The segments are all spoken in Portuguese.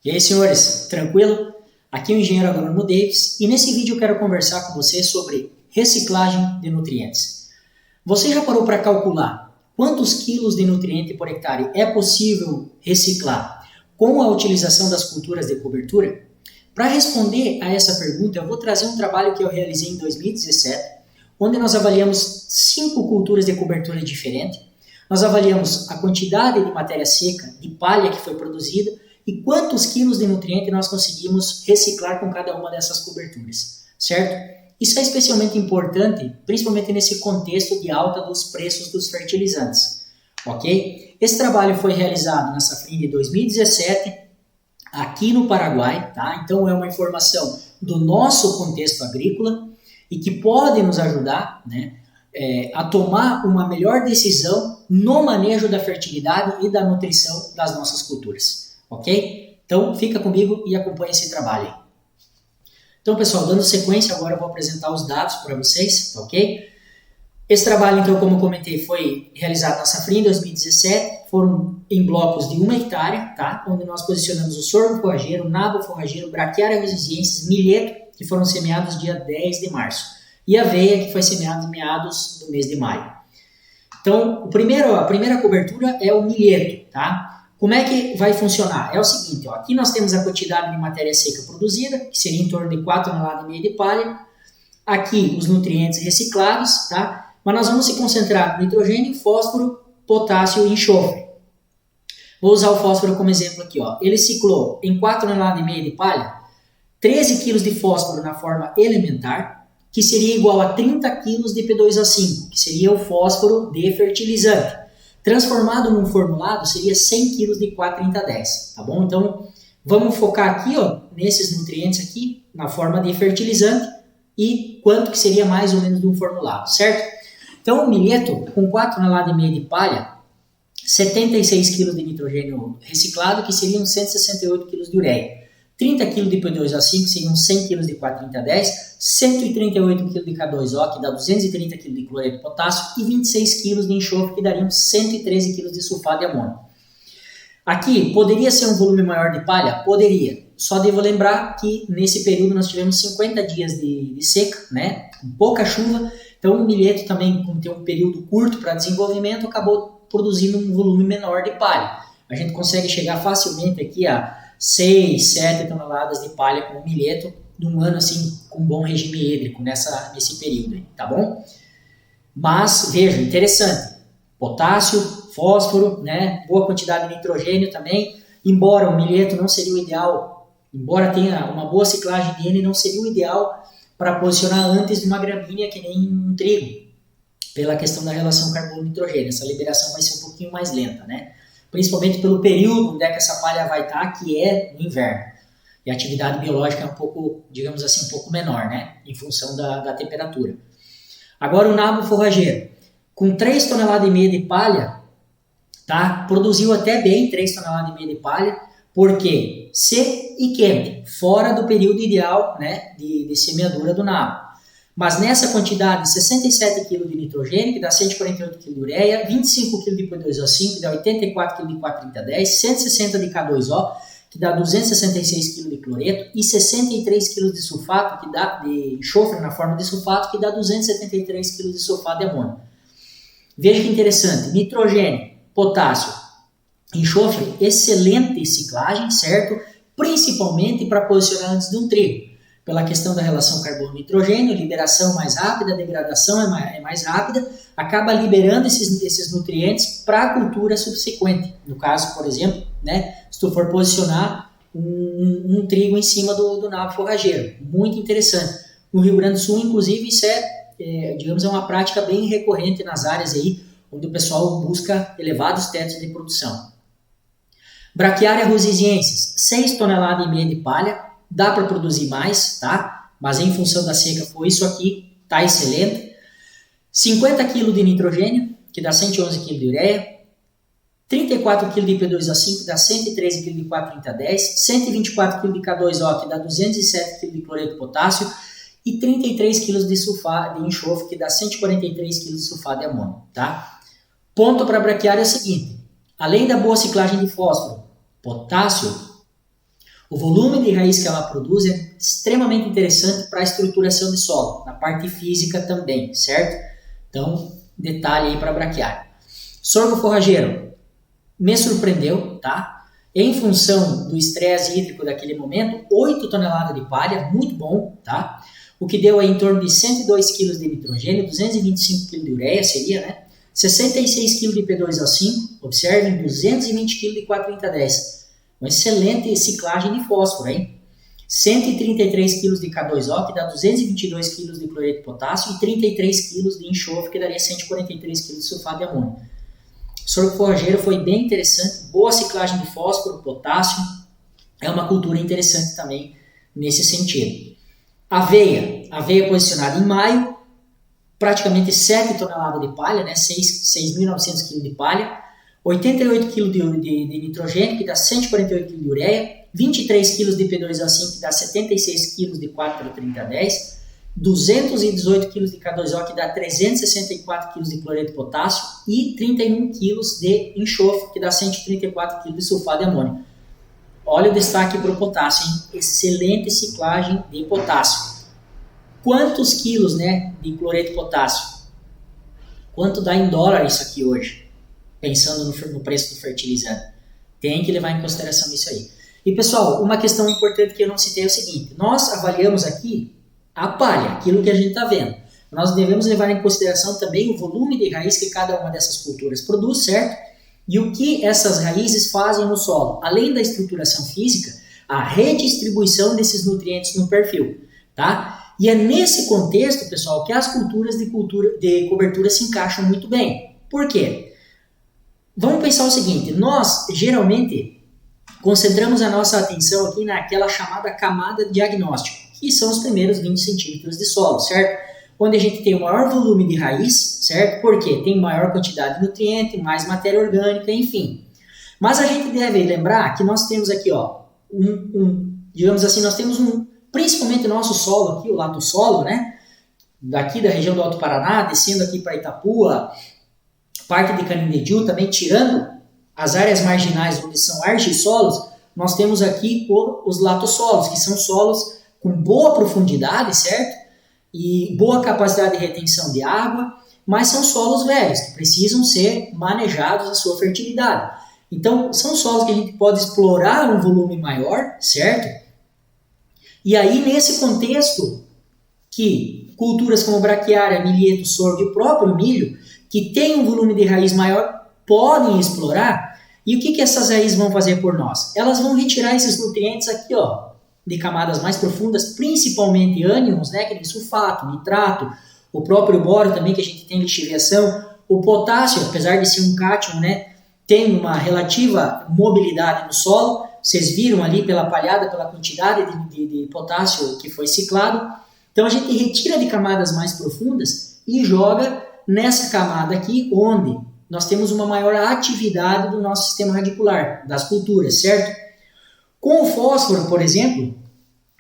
E aí, senhores, tranquilo? Aqui é o engenheiro agrônomo Davis e nesse vídeo eu quero conversar com você sobre reciclagem de nutrientes. Você já parou para calcular quantos quilos de nutriente por hectare é possível reciclar com a utilização das culturas de cobertura? Para responder a essa pergunta, eu vou trazer um trabalho que eu realizei em 2017, onde nós avaliamos 5 culturas de cobertura diferentes. Nós avaliamos a quantidade de matéria seca, de palha que foi produzida, e quantos quilos de nutriente nós conseguimos reciclar com cada uma dessas coberturas, certo? Isso é especialmente importante, principalmente nesse contexto de alta dos preços dos fertilizantes, ok? Esse trabalho foi realizado na safrinha de 2017, aqui no Paraguai, tá? Então é uma informação do nosso contexto agrícola e que pode nos ajudar, né, a tomar uma melhor decisão no manejo da fertilidade e da nutrição das nossas culturas. Ok? Então, fica comigo e acompanhe esse trabalho aí. Então, pessoal, dando sequência, agora eu vou apresentar os dados para vocês, ok? Esse trabalho, então, como eu comentei, foi realizado na safrinha em 2017, foram em blocos de 1 hectare, tá? Onde nós posicionamos o sorgo forrageiro, nabo forrageiro, braquiária rosiziensis, milheto, que foram semeados dia 10 de março, e aveia, que foi semeada em meados do mês de maio. Então, a primeira cobertura é o milheto, tá? Como é que vai funcionar? É o seguinte, ó, aqui nós temos a quantidade de matéria seca produzida, que seria em torno de 4,5 toneladas de palha. Aqui os nutrientes reciclados, tá? Mas nós vamos se concentrar no nitrogênio, fósforo, potássio e enxofre. Vou usar o fósforo como exemplo aqui, ó. Ele ciclou em 4,5 toneladas de palha 13 kg de fósforo na forma elementar, que seria igual a 30 kg de P2O5, que seria o fósforo de fertilizante. Transformado num formulado, seria 100 kg de 4,3010, tá bom? Então, vamos focar aqui, ó, nesses nutrientes aqui, na forma de fertilizante, e quanto que seria mais ou menos de um formulado, certo? Então, o milheto, com 4,5 toneladas de palha, 76 kg de nitrogênio reciclado, que seriam 168 kg de ureia. 30 kg de P2O5, seriam 100 kg de 4,3010, 138 kg de K2O, que dá 230 kg de cloreto de potássio, e 26 kg de enxofre, que dariam 113 kg de sulfato de amônio. Aqui, poderia ser um volume maior de palha? Poderia. Só devo lembrar que nesse período nós tivemos 50 dias de seca, né? Com pouca chuva, então o milheto também, como tem um período curto para desenvolvimento, acabou produzindo um volume menor de palha. A gente consegue chegar facilmente aqui a 6, 7 toneladas de palha com milheto num ano assim com bom regime hídrico nesse período aí, tá bom? Mas veja, interessante, potássio, fósforo, né, boa quantidade de nitrogênio também, embora o milheto não seria o ideal, embora tenha uma boa ciclagem de N, não seria o ideal para posicionar antes de uma gramínea que nem um trigo, pela questão da relação carbono-nitrogênio, essa liberação vai ser um pouquinho mais lenta, né? Principalmente pelo período onde é que essa palha vai estar, que é no inverno. E a atividade biológica é um pouco, digamos assim, um pouco menor, né? Em função da temperatura. Agora o nabo forrageiro, com 3,5 toneladas de palha, tá? Produziu até bem 3,5 toneladas de palha, porque seco e quente, fora do período ideal, né, de semeadura do nabo. Mas nessa quantidade, 67 kg de nitrogênio, que dá 148 kg de ureia, 25 kg de P2O5, que dá 84 kg de 4,3010, 160 de K2O, que dá 266 kg de cloreto, e 63 kg de sulfato, que dá de enxofre na forma de sulfato, que dá 273 kg de sulfato de amônio. Veja que interessante, nitrogênio, potássio, enxofre, excelente ciclagem, certo? Principalmente para posicionar antes de um trigo. Pela questão da relação carbono-nitrogênio, liberação mais rápida, degradação é mais rápida, acaba liberando esses nutrientes para a cultura subsequente. No caso, por exemplo, né, se tu for posicionar um trigo em cima do nabo forrageiro. Muito interessante. No Rio Grande do Sul, inclusive, isso digamos, é uma prática bem recorrente nas áreas aí, onde o pessoal busca elevados tetos de produção. Braquiária rosiziensis, 6,5 toneladas de palha, dá para produzir mais, tá? Mas em função da seca foi isso aqui, tá excelente. 50 kg de nitrogênio, que dá 111 kg de ureia. 34 kg de P2O5, que dá 113 kg de 4,3010. 124 kg de K2O, que dá 207 kg de cloreto de potássio. E 33 kg de sulfato de enxofre, que dá 143 kg de sulfato de amônio, tá? Ponto para braquiária é o seguinte, além da boa ciclagem de fósforo, potássio, O volume de raiz que ela produz é extremamente interessante para a estruturação de solo, na parte física também, certo? Então, detalhe aí para braquiária. Sorgo forrageiro, me surpreendeu, tá? Em função do estresse hídrico daquele momento, 8 toneladas de palha, muito bom, tá? O que deu aí em torno de 102 kg de nitrogênio, 225 kg de ureia seria, né? 66 kg de P2O5, observem, 220 kg de 43010. Uma excelente ciclagem de fósforo, hein? 133 kg de K2O, que dá 222 kg de cloreto de potássio, e 33 kg de enxofre, que daria 143 kg de sulfato de amônio. O sorgo forrageiro foi bem interessante, boa ciclagem de fósforo, potássio, é uma cultura interessante também nesse sentido. Aveia posicionada em maio, praticamente 7 toneladas de palha, né? 6.900 kg de palha, 88 kg de nitrogênio, que dá 148 kg de ureia, 23 kg de P2O5, que dá 76 kg de 43010, 218 kg de K2O, que dá 364 kg de cloreto de potássio, e 31 kg de enxofre, que dá 134 kg de sulfato de amônio. Olha o destaque para o potássio, hein? Excelente ciclagem de potássio. Quantos quilos, né, de cloreto de potássio? Quanto dá em dólar isso aqui hoje? Pensando no preço do fertilizante. Tem que levar em consideração isso aí. E pessoal, uma questão importante que eu não citei é o seguinte: nós avaliamos aqui a palha, aquilo que a gente está vendo. Nós devemos levar em consideração também o volume de raiz que cada uma dessas culturas produz, certo? E o que essas raízes fazem no solo. Além da estruturação física, a redistribuição desses nutrientes no perfil, tá? E é nesse contexto, pessoal, que as culturas de cobertura se encaixam muito bem. Por quê? Vamos pensar o seguinte: nós geralmente concentramos a nossa atenção aqui naquela chamada camada de diagnóstico, que são os primeiros 20 centímetros de solo, certo? Onde a gente tem o maior volume de raiz, certo? Porque tem maior quantidade de nutriente, mais matéria orgânica, enfim. Mas a gente deve lembrar que nós temos aqui, ó, digamos assim, nós temos principalmente o nosso solo aqui, o lato solo, né? Daqui da região do Alto Paraná, descendo aqui para Itapua, parte de Canindediú, também tirando as áreas marginais onde são argissolos, nós temos aqui os latossolos, que são solos com boa profundidade, certo? E boa capacidade de retenção de água, mas são solos velhos, que precisam ser manejados a sua fertilidade. Então, são solos que a gente pode explorar um volume maior, certo? E aí, nesse contexto, que culturas como braquiária, milheto, sorgo e o próprio milho, que tem um volume de raiz maior, podem explorar. E o que essas raízes vão fazer por nós? Elas vão retirar esses nutrientes aqui, ó, de camadas mais profundas, principalmente ânions, né, que nem sulfato, nitrato, o próprio boro também, que a gente tem lixiviação, o potássio, apesar de ser um cátion, né, tem uma relativa mobilidade no solo. Vocês viram ali pela palhada, pela quantidade de potássio que foi ciclado. Então a gente retira de camadas mais profundas e joga nessa camada aqui, onde nós temos uma maior atividade do nosso sistema radicular, das culturas, certo? Com o fósforo, por exemplo,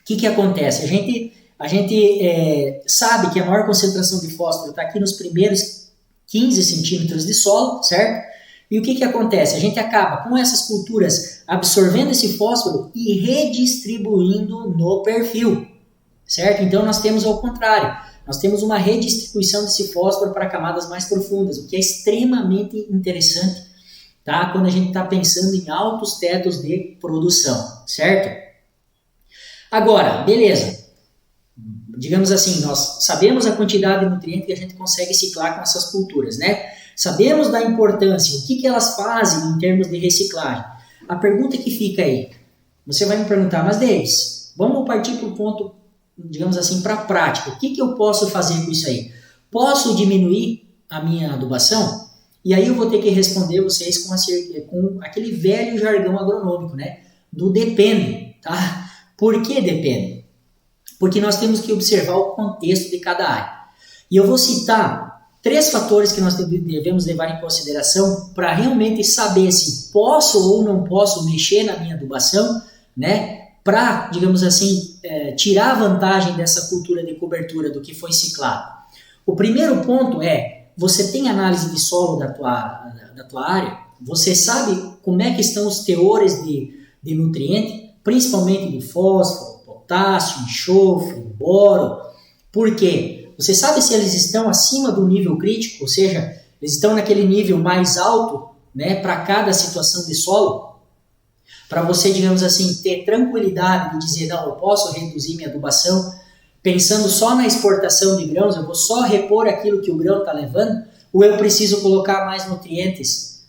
o que acontece? A gente sabe que a maior concentração de fósforo está aqui nos primeiros 15 centímetros de solo, certo? E o que acontece? A gente acaba com essas culturas absorvendo esse fósforo e redistribuindo no perfil, certo? Então nós temos ao contrário. Nós temos uma redistribuição desse fósforo para camadas mais profundas, o que é extremamente interessante, tá? Quando a gente está pensando em altos tetos de produção, certo? Agora, beleza. Digamos assim, nós sabemos a quantidade de nutriente que a gente consegue ciclar com essas culturas, né? Sabemos da importância, o que elas fazem em termos de reciclagem. A pergunta que fica aí, você vai me perguntar, mas Davis, vamos partir para o ponto, digamos assim, para a prática. O que eu posso fazer com isso aí? Posso diminuir a minha adubação? E aí eu vou ter que responder vocês com aquele velho jargão agronômico, né? Do depende, tá? Por que depende? Porque nós temos que observar o contexto de cada área. E eu vou citar 3 fatores que nós devemos levar em consideração para realmente saber se posso ou não posso mexer na minha adubação, né? Para, digamos assim, tirar a vantagem dessa cultura de cobertura do que foi ciclado. O primeiro ponto é, você tem análise de solo da tua área? Você sabe como é que estão os teores de nutriente? principalmente de fósforo, potássio, enxofre, boro. Por quê? Você sabe se eles estão acima do nível crítico, ou seja, eles estão naquele nível mais alto, né, para cada situação de solo? Para você, digamos assim, ter tranquilidade de dizer, não, eu posso reduzir minha adubação pensando só na exportação de grãos, eu vou só repor aquilo que o grão está levando, ou eu preciso colocar mais nutrientes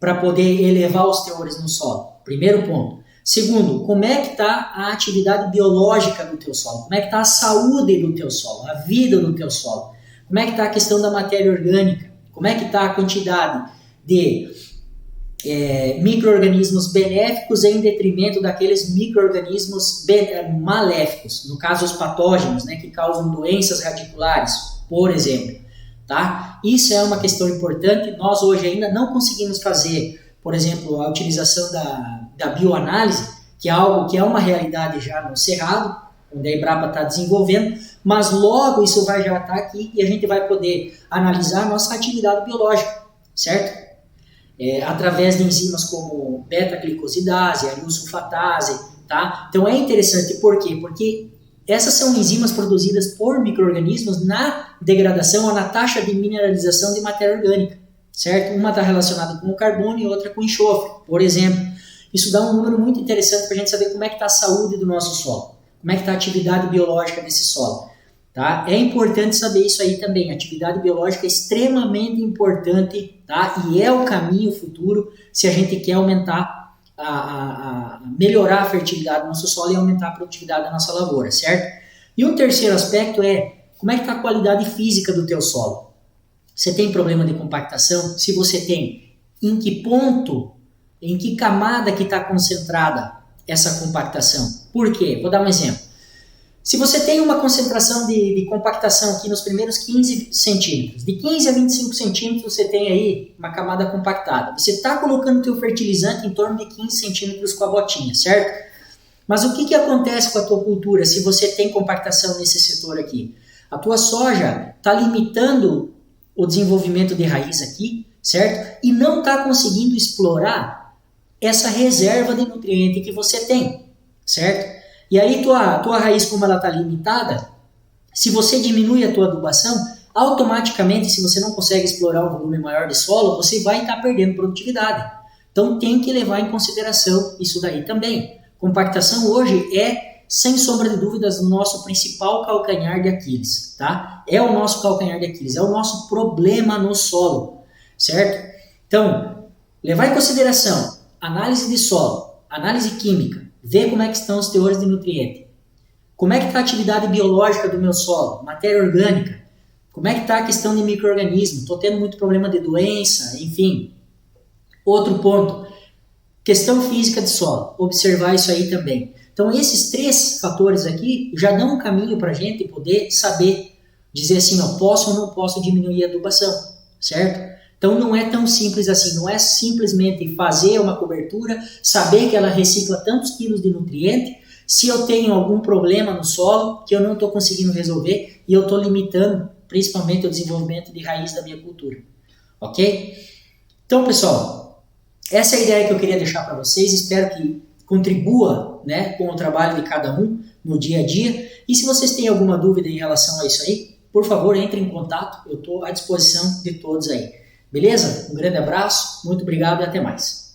para poder elevar os teores no solo? Primeiro ponto. Segundo, como é que está a atividade biológica do teu solo? Como é que está a saúde do teu solo, a vida do teu solo? Como é que está a questão da matéria orgânica? Como é que está a quantidade de micro-organismos benéficos em detrimento daqueles micro-organismos maléficos, no caso os patógenos, né, que causam doenças radiculares, por exemplo. Tá? Isso é uma questão importante. Nós hoje ainda não conseguimos fazer, por exemplo, a utilização da bioanálise, que é algo que é uma realidade já no Cerrado, onde a Embrapa está desenvolvendo, mas logo isso vai já estar aqui e a gente vai poder analisar a nossa atividade biológica, certo? Através de enzimas como beta-glicosidase, arilsulfatase, tá? Então é interessante, por quê? Porque essas são enzimas produzidas por micro-organismos na degradação ou na taxa de mineralização de matéria orgânica, certo? Uma está relacionada com o carbono e outra com o enxofre, por exemplo. Isso dá um número muito interessante para a gente saber como é que está a saúde do nosso solo, como é que está a atividade biológica desse solo. Tá? É importante saber isso aí também. A atividade biológica é extremamente importante, tá? E é o caminho futuro se a gente quer aumentar, melhorar a fertilidade do nosso solo e aumentar a produtividade da nossa lavoura, certo? E um terceiro aspecto é como é que está a qualidade física do teu solo. Você tem problema de compactação? Se você tem, em que ponto, em que camada que está concentrada essa compactação? Por quê? Vou dar um exemplo. Se você tem uma concentração de compactação aqui nos primeiros 15 centímetros, de 15 a 25 centímetros você tem aí uma camada compactada. Você está colocando o teu fertilizante em torno de 15 centímetros com a botinha, certo? Mas o que acontece com a tua cultura se você tem compactação nesse setor aqui? A tua soja está limitando o desenvolvimento de raiz aqui, certo? E não está conseguindo explorar essa reserva de nutriente que você tem, certo? E aí tua raiz, como ela está limitada, se você diminui a tua adubação, automaticamente, se você não consegue explorar um volume maior de solo, você vai estar perdendo produtividade. Então tem que levar em consideração isso daí também. Compactação hoje é, sem sombra de dúvidas, o nosso principal calcanhar de Aquiles, tá? É o nosso calcanhar de Aquiles, é o nosso problema no solo, certo? Então, levar em consideração análise de solo, análise química, ver como é que estão os teores de nutriente. Como é que está a atividade biológica do meu solo, matéria orgânica. Como é que está a questão de micro-organismo. Estou tendo muito problema de doença, enfim. Outro ponto, questão física de solo. Observar isso aí também. Então esses 3 fatores aqui já dão um caminho para a gente poder saber, dizer assim, ó, posso ou não posso diminuir a adubação, certo? Então não é tão simples assim, não é simplesmente fazer uma cobertura, saber que ela recicla tantos quilos de nutriente, se eu tenho algum problema no solo que eu não estou conseguindo resolver e eu estou limitando principalmente o desenvolvimento de raiz da minha cultura, ok? Então pessoal, essa é a ideia que eu queria deixar para vocês, espero que contribua, né, com o trabalho de cada um no dia a dia, e se vocês têm alguma dúvida em relação a isso aí, por favor entre em contato, eu estou à disposição de todos aí. Beleza? Um grande abraço, muito obrigado e até mais.